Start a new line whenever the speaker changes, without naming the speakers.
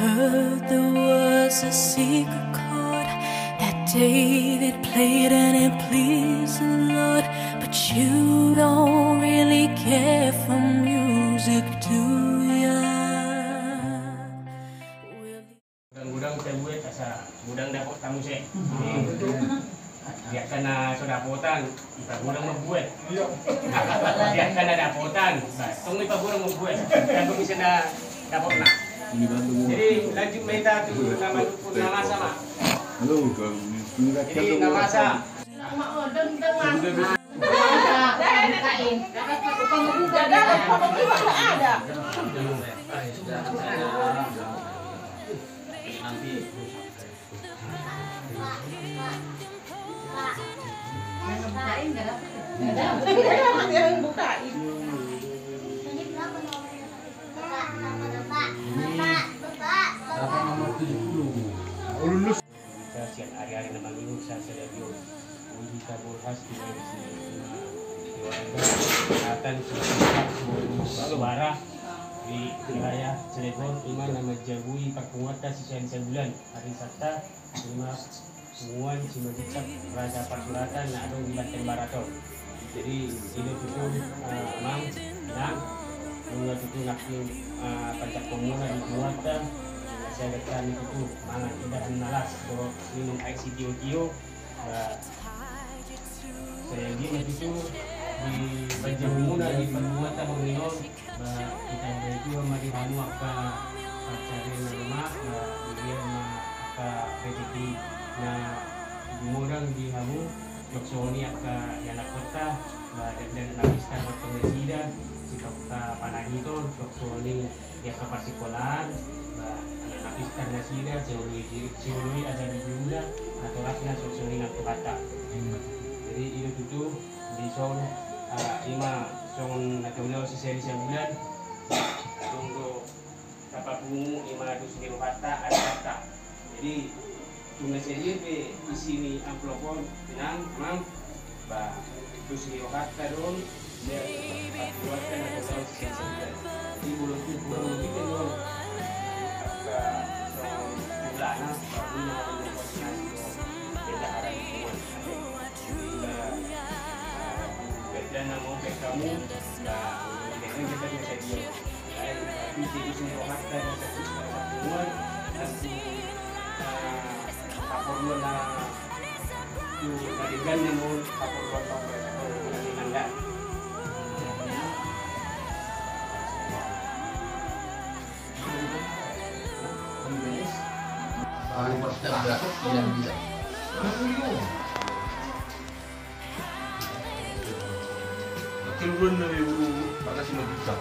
heard there was a secret chord that David played and it pleased the Lord. But you don't really care for music, do ya?
Gudang saya buat asa gudang dapur tamu saya. Dia kena sudah potan, gudang membuat. Dia kena dapotan, tunggu ipa gudang membuat. Dan bisa dapur nak. Jadi lanjut meta tu nama sama.
Halo,
jadi nama sama.
Bukain nggak dapat.
Yang bukain.
lulus.
Siap hari-hari nama minggu saya radio uji kabur khas di sini. Kesehatan suara di wilayah Cilegon iman nama Jabui Perkuatan sisa bulan hari Sabta 5 Muan Cimajicak Raja Pasuratan nak ada di Banten Baraton. Jadi ini itu mang nang menurut itu nak pancak komuna di Muata saya datang itu mangan tidak menalas kalau minum air si tio saya gini itu di Banjarmuna di Muata menginon kita itu mari hamu apa cari nama dia apa rezeki na gumodang di hamu Joksoni apa yang kota dan napiskan waktu mesida sikap panahiton Joksoni ya kapal sekolahan napiskan nasida ciului ada di bunda atau rasnya Joksoni nak kata jadi itu di song ima song natulio si seri sebulan tunggu kapal bungu ima dus di kata ada kata jadi tulis aja di sini amplopon tenang mam bah terus di kata dong dia buatkan atau tahu sesuatu di bulan lebih kan dong apa jumlahnya baru yang koordinasi beda arah buat beda nama kamu bah jadi kita bisa dia di sini kata semua kapolon na yung naligan niya mo kapolon na ninanggan.
Paling pasti ada yang bisa. Keluar dari ulu, pada sini bisa.